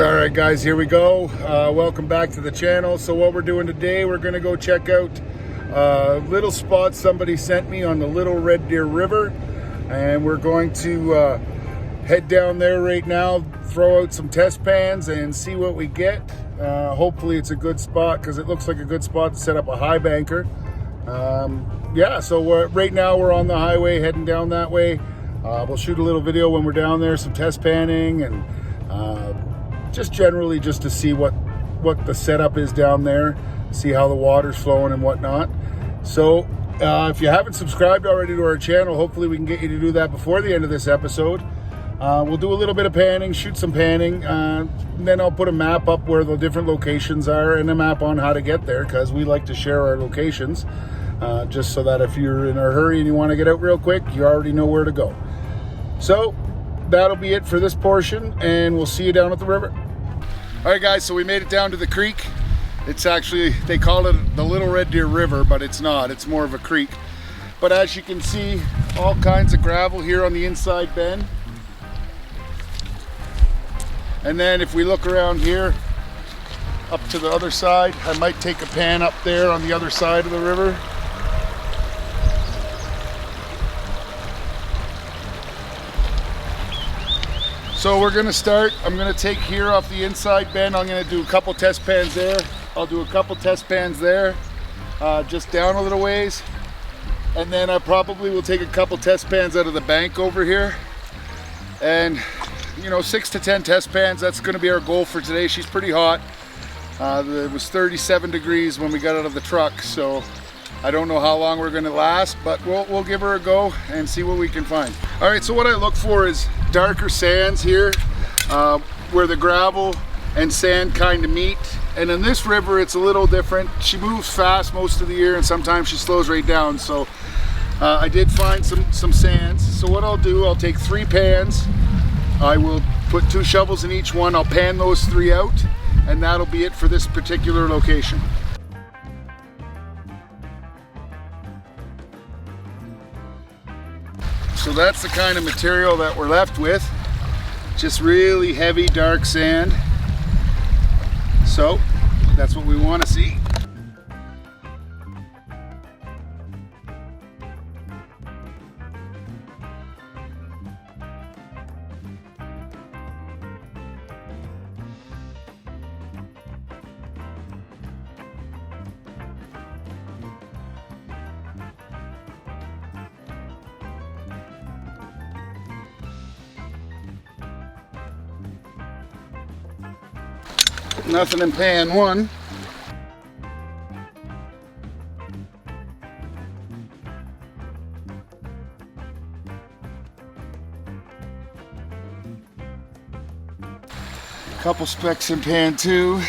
Alright guys, here we go. Welcome back to the channel. So what we're doing today, we're going to go check out a little spot somebody sent me on the Little Red Deer River. And we're going to head down there right now, throw out some test pans and see what we get. Hopefully it's a good spot because it looks like a good spot to set up a high banker. Yeah, so right now we're on the highway heading down that way. We'll shoot a little video when we're down there, some test panning and just generally just to see what the setup is down there, see how the water's flowing and whatnot. So if you haven't subscribed already to our channel, hopefully we can get you to do that before the end of this episode. We'll do a little bit of panning, shoot some panning, and then I'll put a map up where the different locations are and a map on how to get there, because we like to share our locations, just so that if you're in a hurry and you want to get out real quick, you already know where to go. So that'll be it for this portion, and we'll see you down at the river. All right guys, so we made it down to the creek. It's actually, they call it the Little Red Deer River, but it's not, it's more of a creek. But as you can see, all kinds of gravel here on the inside bend. And then if we look around here, up to the other side, I might take a pan up there on the other side of the river. So we're gonna start, I'm gonna take here off the inside bend. I'm gonna do a couple test pans there. I'll do a couple test pans there, just down a little ways. And then I probably will take a couple test pans out of the bank over here. And you know, 6 to 10 test pans, that's gonna be our goal for today. She's pretty hot. It was 37 degrees when we got out of the truck, so I don't know how long we're gonna last, but we'll give her a go and see what we can find. All right, so what I look for is darker sands here, where the gravel and sand kind of meet. And in this river, it's a little different. She moves fast most of the year, and sometimes she slows right down. So I did find some sands. So what I'll do, I'll take 3 pans. I will put 2 shovels in each one. I'll pan those 3 out, and that'll be it for this particular location. So that's the kind of material that we're left with. Just really heavy, dark sand. So that's what we want to see. Nothing in pan 1. Couple specks in pan 2.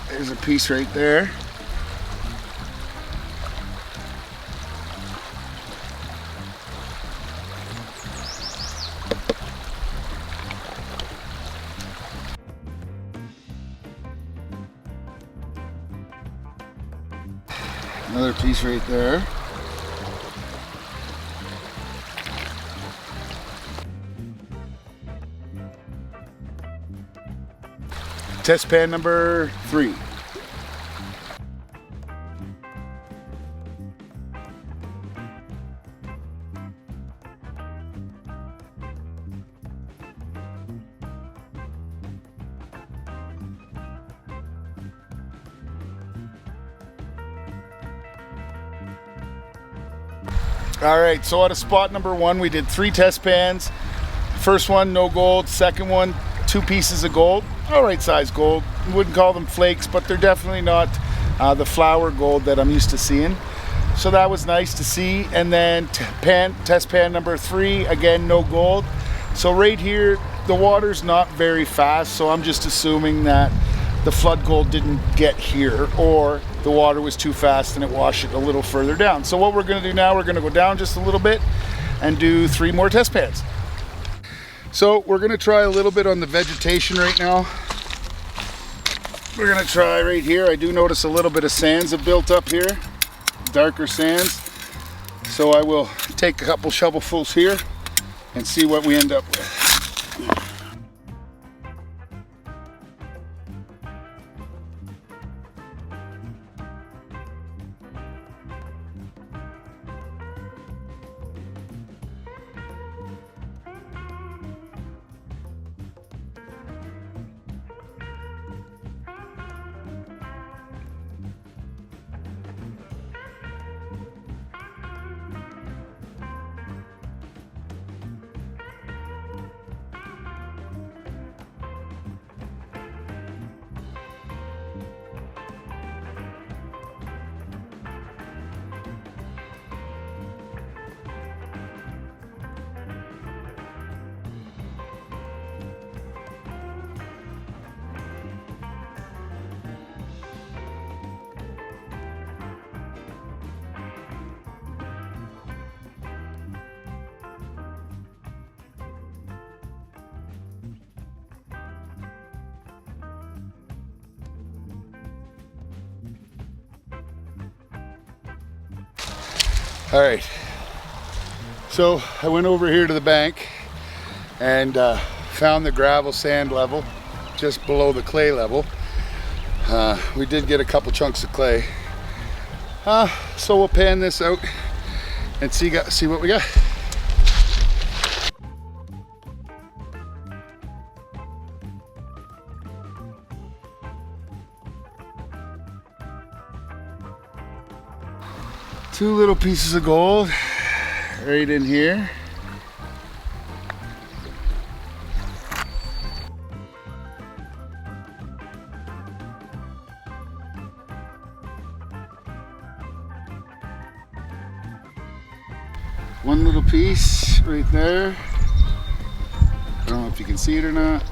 There's a piece right there. Another piece right there. Test pan number 3. All right, so out of spot number 1, we did 3 test pans. First one, no gold. Second one, 2 pieces of gold. All right size gold. Wouldn't call them flakes, but they're definitely not the flour gold that I'm used to seeing. So that was nice to see. And then test pan number 3, again, no gold. So right here, the water's not very fast, so I'm just assuming that the flood gold didn't get here, or the water was too fast and it washed it a little further down. So what we're gonna do now, we're gonna go down just a little bit and do 3 more test pans. So we're gonna try a little bit on the vegetation right now. We're gonna try right here. I do notice a little bit of sands have built up here, darker sands. So I will take a couple shovelfuls here and see what we end up with. All right, so I went over here to the bank and found the gravel sand level just below the clay level. We did get a couple chunks of clay, so we'll pan this out and see what we got. Two little pieces of gold right in here. One little piece right there. I don't know if you can see it or not.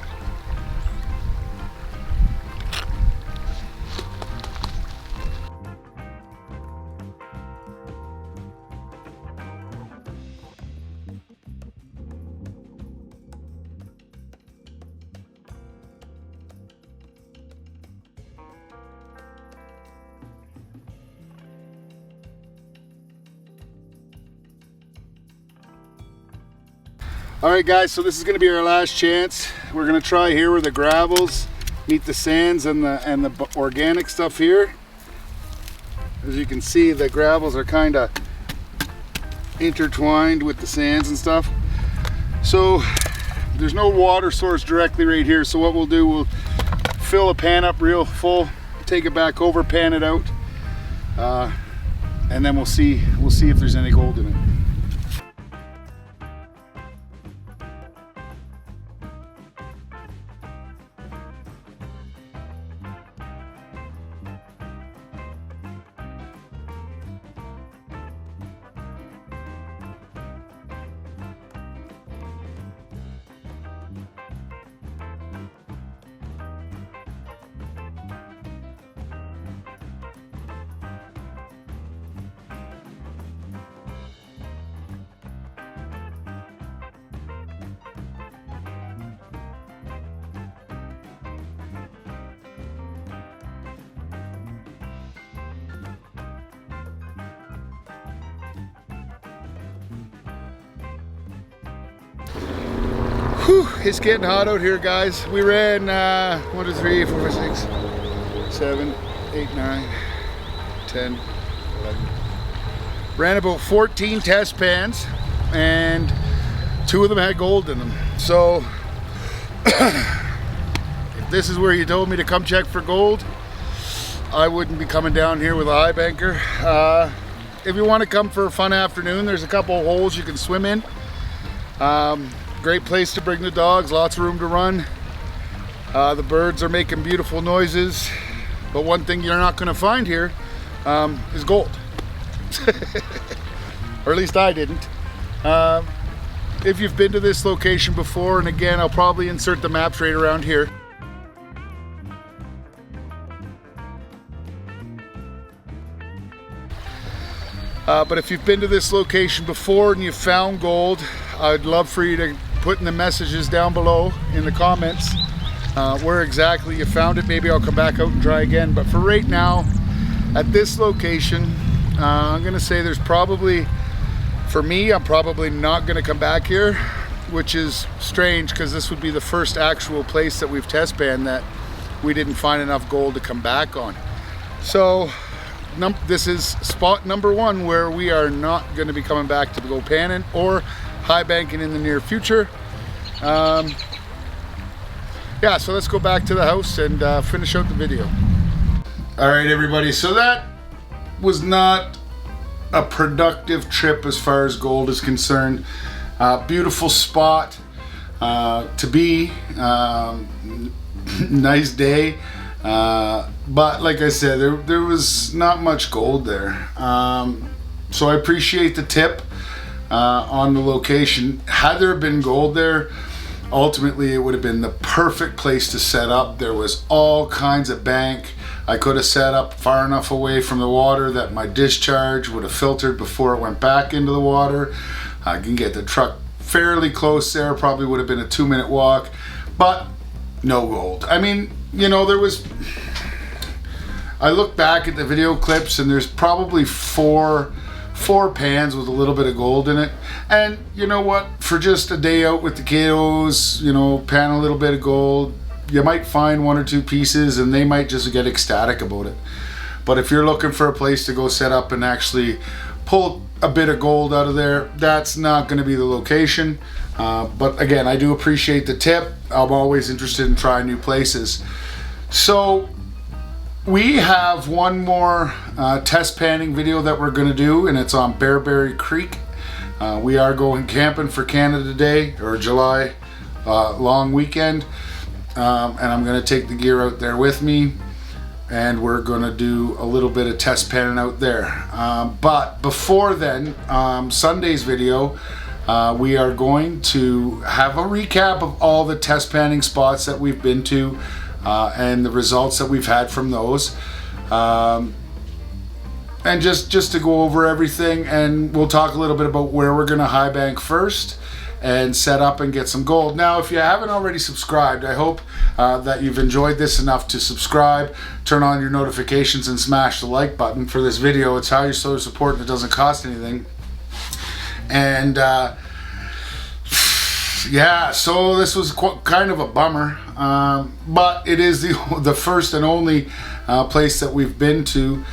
All right guys, so this is gonna be our last chance. We're gonna try here where the gravels meet the sands and the organic stuff here. As you can see, the gravels are kind of intertwined with the sands and stuff. So there's no water source directly right here. So what we'll do, we'll fill a pan up real full, take it back over, pan it out, and then we'll see if there's any gold in it. Whew, it's getting hot out here, guys. We ran 1, 2, 3, 4, 5, 6, 7, 8, 9, 10, 11. Ran about 14 test pans, and 2 of them had gold in them. So if this is where you told me to come check for gold, I wouldn't be coming down here with a high banker. If you want to come for a fun afternoon, there's a couple of holes you can swim in. Great place to bring the dogs, lots of room to run. The birds are making beautiful noises, but one thing you're not going to find here is gold. Or at least I didn't. If you've been to this location before, and again, I'll probably insert the maps right around here. But if you've been to this location before and you've found gold, I'd love for you to put in the messages down below in the comments where exactly you found it. Maybe I'll come back out and try again. But for right now, at this location, I'm gonna say there's probably, for me, I'm probably not gonna come back here. which is strange because this would be the first actual place that we've test panned that we didn't find enough gold to come back on. So this is spot number 1 where we are not going to be coming back to go panning or high banking in the near future. Yeah, so let's go back to the house and finish out the video. All right, everybody, so that was not a productive trip as far as gold is concerned. Beautiful spot to be, nice day, but like I said, there was not much gold there. So I appreciate the tip on the location. Had there been gold there, ultimately it would have been the perfect place to set up. There was all kinds of bank. I could have set up far enough away from the water that my discharge would have filtered before it went back into the water. I can get the truck fairly close there, probably would have been a 2-minute walk, but no gold. I mean, you know, I look back at the video clips and there's probably four pans with a little bit of gold in it. And you know what, for just a day out with the kiddos, you know, pan a little bit of gold, you might find 1 or 2 pieces and they might just get ecstatic about it. But if you're looking for a place to go set up and actually pull a bit of gold out of there, that's not going to be the location. But again, I do appreciate the tip. I'm always interested in trying new places. So we have one more test panning video that we're going to do, and it's on Bearberry Creek. We are going camping for Canada Day, or July long weekend, and I'm going to take the gear out there with me, and we're going to do a little bit of test panning out there. But before then, Sunday's video, we are going to have a recap of all the test panning spots that we've been to and the results that we've had from those. And just to go over everything, and we'll talk a little bit about where we're going to high bank first and set up and get some gold. Now, if you haven't already subscribed, I hope that you've enjoyed this enough to subscribe, turn on your notifications, and smash the like button for this video. It's how you show support and it doesn't cost anything. And yeah, so this was kind of a bummer, but it is the first and only place that we've been to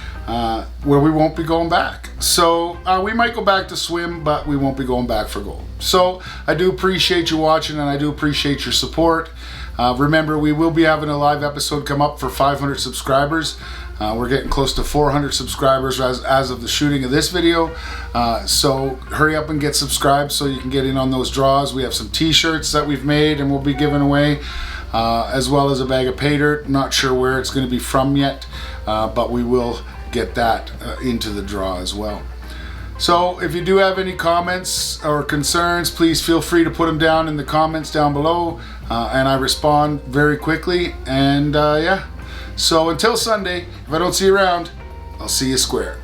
where we won't be going back. So we might go back to swim, but we won't be going back for gold. So I do appreciate you watching, and I do appreciate your support. Remember, we will be having a live episode come up for 500 subscribers. We're getting close to 400 subscribers as of the shooting of this video. So hurry up and get subscribed so you can get in on those draws. We have some t-shirts that we've made and we'll be giving away, as well as a bag of pay dirt. Not sure where it's going to be from yet, but we will get that into the draw as well. So if you do have any comments or concerns, please feel free to put them down in the comments down below, and I respond very quickly. And yeah, so until Sunday, if I don't see you around, I'll see you square.